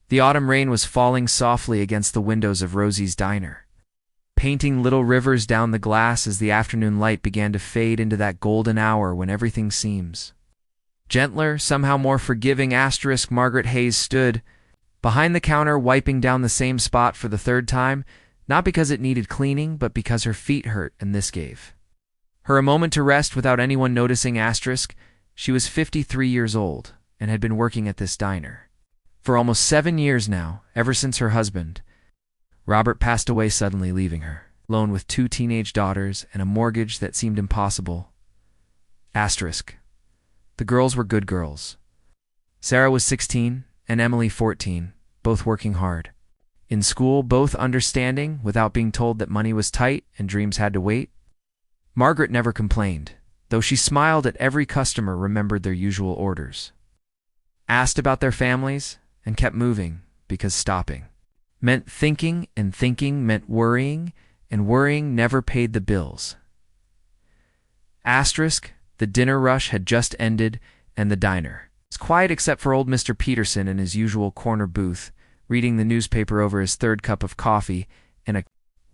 The autumn rain was falling softly against the windows of Rosie's diner, painting little rivers down the glass as the afternoon light began to fade into that golden hour when everything seems gentler, somehow more forgiving. Margaret Hayes stood behind the counter, wiping down the same spot for the third time, not because it needed cleaning, but because her feet hurt, and this gave her a moment to rest without anyone noticing. She was 53 years old and had been working at this diner for almost 7 years now, ever since her husband, Robert, passed away suddenly, leaving her alone with 2 teenage daughters and a mortgage that seemed impossible. The girls were good girls. Sarah was 16 and Emily 14, both working hard. In school, both understanding without being told that money was tight and dreams had to wait. Margaret never complained, though she smiled at every customer, remembered their usual orders, asked about their families, and kept moving, because stopping meant thinking, and thinking meant worrying, and worrying never paid the bills. The dinner rush had just ended, and the diner was quiet except for old Mr. Peterson in his usual corner booth, reading the newspaper over his third cup of coffee, and a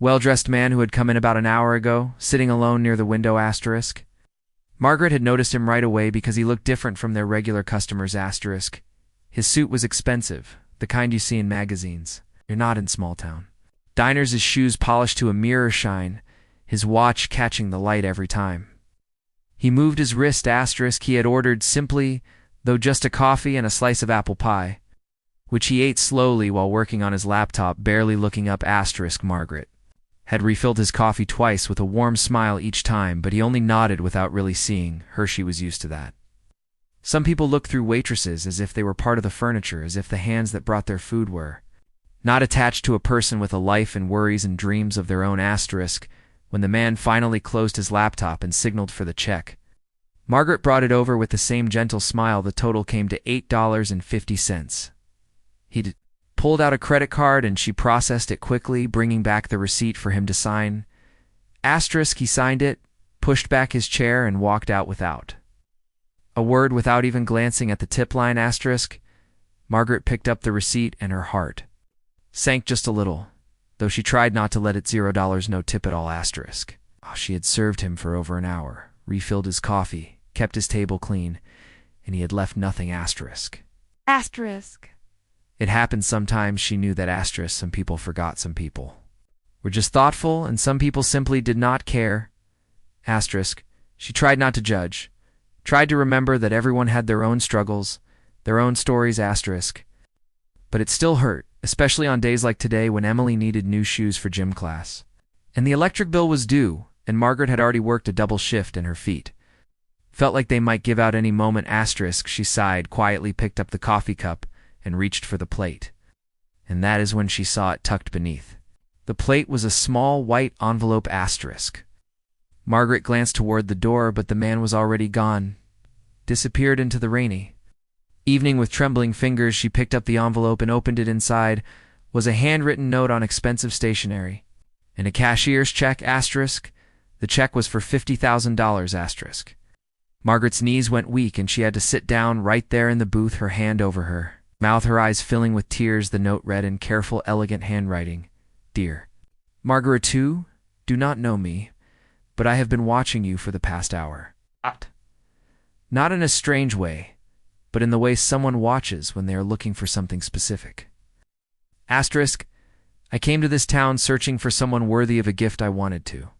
well-dressed man who had come in about an hour ago, sitting alone near the window. Margaret had noticed him right away because he looked different from their regular customers. His suit was expensive, the kind you see in magazines. You're not in small town diners. His shoes polished to a mirror shine, his watch catching the light every time he moved his wrist. He had ordered simply, though, just a coffee and a slice of apple pie, which he ate slowly while working on his laptop, barely looking up. Margaret had refilled his coffee twice with a warm smile each time, but he only nodded without really seeing her. She was used to that. Some people looked through waitresses as if they were part of the furniture, as if the hands that brought their food were not attached to a person with a life and worries and dreams of their own. When the man finally closed his laptop and signaled for the check, Margaret brought it over with the same gentle smile. The total came to $8.50. He'd pulled out a credit card and she processed it quickly, bringing back the receipt for him to sign. He signed it, pushed back his chair, and walked out without a word, without even glancing at the tip line. Margaret picked up the receipt and her heart sank just a little, though she tried not to let it. $0, no tip at all. She had served him for over an hour, refilled his coffee, kept his table clean, and he had left nothing. It happened sometimes. She knew that some people forgot, some people were just thoughtful, and some people simply did not care. She tried not to judge, tried to remember that everyone had their own struggles, their own stories. But it still hurt, especially on days like today when Emily needed new shoes for gym class, and the electric bill was due, and Margaret had already worked a double shift, and her feet felt like they might give out any moment. She sighed, quietly picked up the coffee cup, and reached for the plate. And that is when she saw it tucked beneath the plate was a small white envelope. Margaret glanced toward the door, but the man was already gone, disappeared into the rainy evening. With trembling fingers, she picked up the envelope and opened it. Inside was a handwritten note on expensive stationery and a cashier's check. The check was for $50,000. Margaret's knees went weak, and she had to sit down right there in the booth, her hand over her mouth, her eyes filling with tears. The note read in careful, elegant handwriting, "Dear Margaret, do not know me, but I have been watching you for the past hour. Not in a strange way, but in the way someone watches when they are looking for something specific. I came to this town searching for someone worthy of a gift I wanted to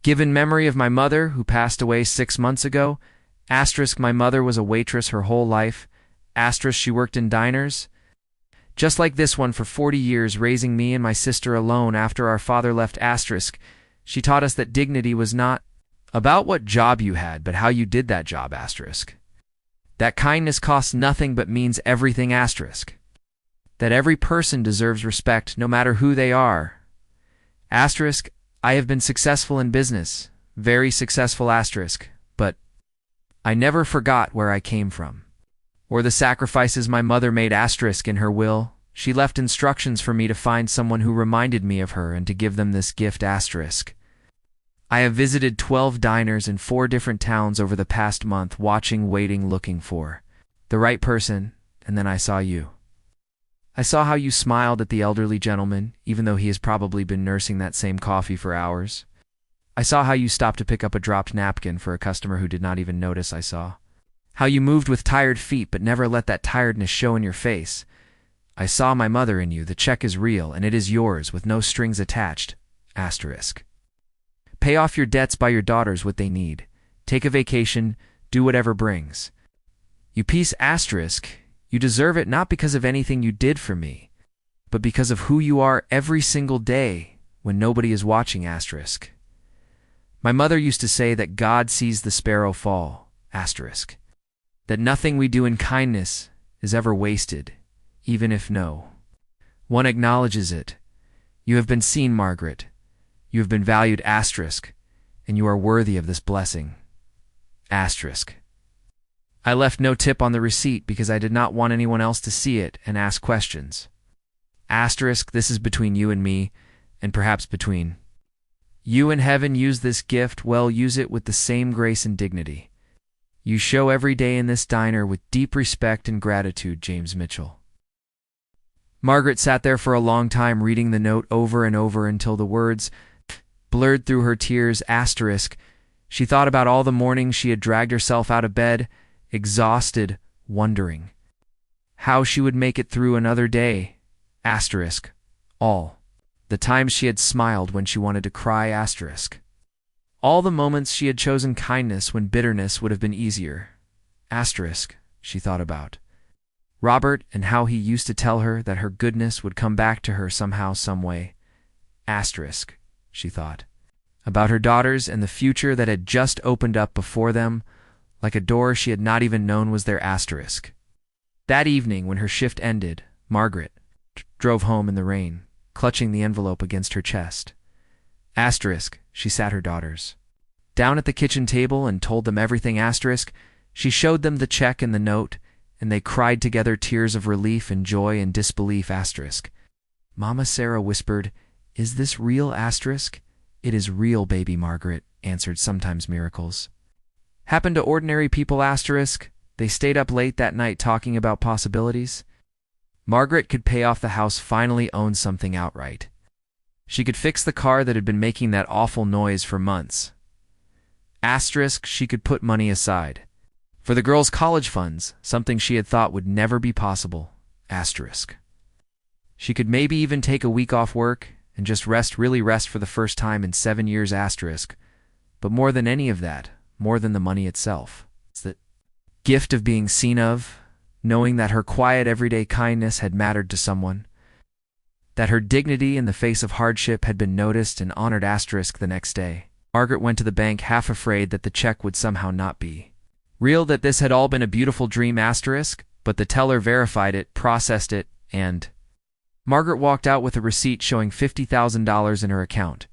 give in memory of my mother, who passed away 6 months ago. My mother was a waitress her whole life. She worked in diners, just like this one, for 40 years, raising me and my sister alone after our father left. She taught us that dignity was not about what job you had, but how you did that job. That kindness costs nothing but means everything. That every person deserves respect, no matter who they are. I have been successful in business, very successful. But I never forgot where I came from, or the sacrifices my mother made. In her will, she left instructions for me to find someone who reminded me of her and to give them this gift. I have visited 12 diners in 4 different towns over the past month, watching, waiting, looking for the right person, and then I saw you. I saw how you smiled at the elderly gentleman, even though he has probably been nursing that same coffee for hours. I saw how you stopped to pick up a dropped napkin for a customer who did not even notice I saw. How you moved with tired feet but never let that tiredness show in your face. I saw my mother in you. The check is real, and it is yours, with no strings attached. Asterisk. Pay off your debts, buy your daughters what they need. Take a vacation, do whatever brings. You piece asterisk. You deserve it not because of anything you did for me, but because of who you are every single day when nobody is watching asterisk. My mother used to say that God sees the sparrow fall, asterisk. That nothing we do in kindness is ever wasted, even if no one acknowledges it. You have been seen, Margaret. You have been valued, asterisk, and you are worthy of this blessing. Asterisk. I left no tip on the receipt because I did not want anyone else to see it and ask questions. Asterisk, this is between you and me, and perhaps between you and heaven. Use this gift well, use it with the same grace and dignity you show every day in this diner with deep respect and gratitude, James Mitchell. Margaret sat there for a long time, reading the note over and over until the words blurred through her tears. Asterisk. She thought about all the mornings she had dragged herself out of bed, exhausted, wondering how she would make it through another day. Asterisk. All the times she had smiled when she wanted to cry. Asterisk. All the moments she had chosen kindness when bitterness would have been easier. Asterisk. She thought about Robert and how he used to tell her that her goodness would come back to her somehow, some way. Asterisk. She thought about her daughters and the future that had just opened up before them, like a door she had not even known was there. Asterisk. That evening, when her shift ended, Margaret drove home in the rain, clutching the envelope against her chest. Asterisk. She sat her daughters down at the kitchen table and told them everything. Asterisk. She showed them the check and the note, and they cried together, tears of relief and joy and disbelief. Asterisk. Mama Sarah whispered, "Is this real?" Asterisk. "It is real, baby," Margaret answered. "Sometimes miracles happen to ordinary people." Asterisk. They stayed up late that night talking about possibilities. Margaret could pay off the house, finally own something outright. She could fix the car that had been making that awful noise for months. Asterisk. She could put money aside for the girls' college funds, something she had thought would never be possible. Asterisk. She could maybe even take a week off work and just rest, really rest for the first time in 7 years. Asterisk. But more than any of that, more than the money itself, it's that gift of being seen of, knowing that her quiet everyday kindness had mattered to someone, that her dignity in the face of hardship had been noticed and honored. Asterisk. The next day, Margaret went to the bank, half afraid that the check would somehow not be real, that this had all been a beautiful dream. Asterisk. But the teller verified it, processed it, and Margaret walked out with a receipt showing $50,000 in her account.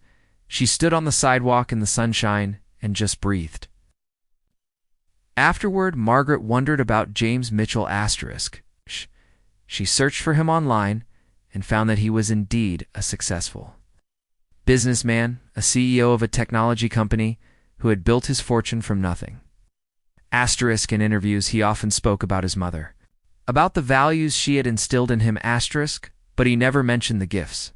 She stood on the sidewalk in the sunshine and just breathed. Afterward, Margaret wondered about James Mitchell. Asterisk. She searched for him online and found that he was indeed a successful businessman, a CEO of a technology company who had built his fortune from nothing. Asterisk. In interviews, he often spoke about his mother, about the values she had instilled in him. Asterisk. But he never mentioned the gifts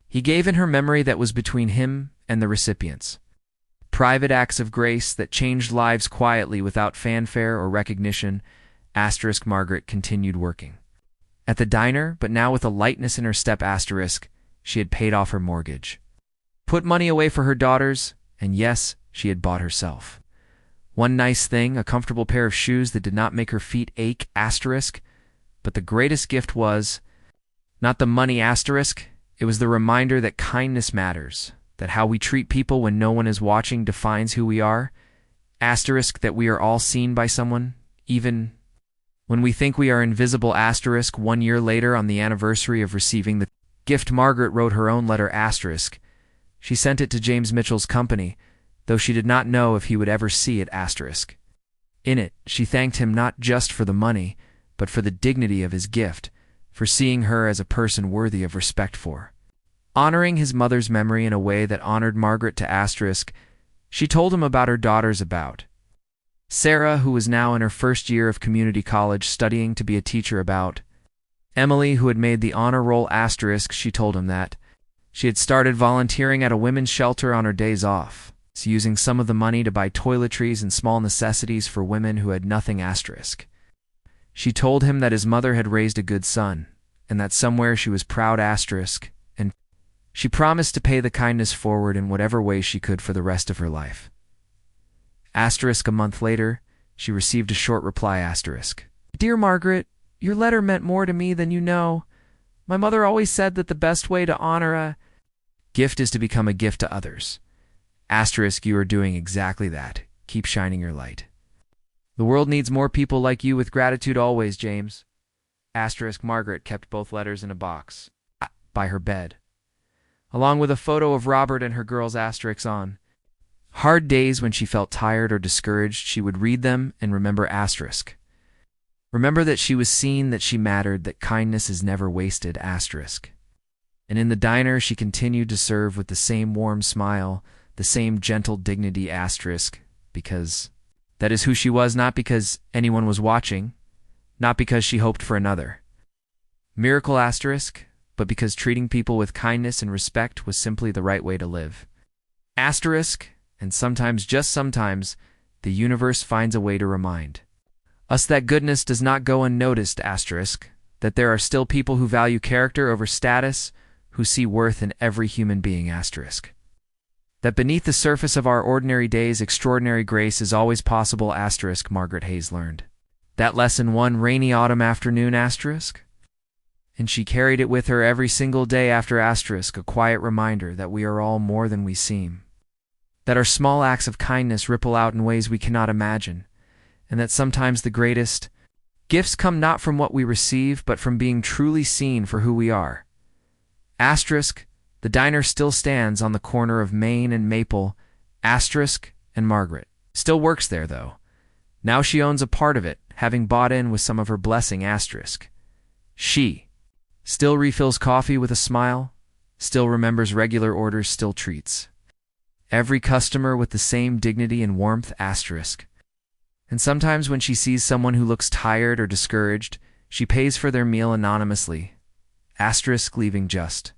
he gave in her memory that was between him and the recipients. Private acts of grace that changed lives quietly without fanfare or recognition. Asterisk. Margaret continued working at the diner, but now with a lightness in her step. Asterisk. She had paid off her mortgage, put money away for her daughters, and yes, she had bought herself one nice thing, a comfortable pair of shoes that did not make her feet ache. Asterisk. But the greatest gift was not the money. Asterisk. It was the reminder that kindness matters, that how we treat people when no one is watching defines who we are. Asterisk. That we are all seen by someone, even when we think we are invisible. Asterisk. 1 year later, on the anniversary of receiving the gift, Margaret wrote her own letter. Asterisk. She sent it to James Mitchell's company, though she did not know if he would ever see it. Asterisk. In it, she thanked him not just for the money, but for the dignity of his gift, for seeing her as a person worthy of respect, for honoring his mother's memory in a way that honored Margaret. To Asterisk. She told him about her daughters, about Sarah, who was now in her first year of community college studying to be a teacher, about Emily, who had made the honor roll asterisk, she told him that she had started volunteering at a women's shelter on her days off, using some of the money to buy toiletries and small necessities for women who had nothing asterisk. She told him that his mother had raised a good son, and that somewhere she was proud asterisk, and she promised to pay the kindness forward in whatever way she could for the rest of her life. Asterisk a month later, she received a short reply asterisk. Dear Margaret, your letter meant more to me than you know. My mother always said that the best way to honor a gift is to become a gift to others. Asterisk, you are doing exactly that. Keep shining your light. The world needs more people like you with gratitude always, James. Asterisk, Margaret kept both letters in a box by her bed, along with a photo of Robert and her girls asterisks on. Hard days when she felt tired or discouraged, she would read them and remember asterisk. Remember that she was seen, that she mattered, that kindness is never wasted asterisk. And in the diner she continued to serve with the same warm smile, the same gentle dignity asterisk, because that is who she was, not because anyone was watching, not because she hoped for another miracle asterisk, but because treating people with kindness and respect was simply the right way to live. Asterisk, and sometimes, just sometimes, the universe finds a way to remind us that goodness does not go unnoticed asterisk, that there are still people who value character over status, who see worth in every human being asterisk. That beneath the surface of our ordinary days, extraordinary grace is always possible asterisk, Margaret Hayes learned that lesson one rainy autumn afternoon asterisk. And she carried it with her every single day after asterisk, a quiet reminder that we are all more than we seem, that our small acts of kindness ripple out in ways we cannot imagine, and that sometimes the greatest gifts come not from what we receive, but from being truly seen for who we are. Asterisk, the diner still stands on the corner of Main and Maple, asterisk, and Margaret still works there, though. Now she owns a part of it, having bought in with some of her blessing asterisk. She still refills coffee with a smile, still remembers regular orders, still treats every customer with the same dignity and warmth asterisk. And sometimes when she sees someone who looks tired or discouraged, she pays for their meal anonymously, asterisk, leaving just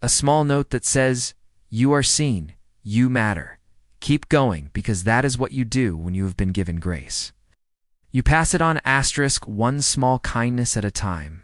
a small note that says, you are seen, you matter. Keep going, because that is what you do when you have been given grace. You pass it on asterisk, one small kindness at a time.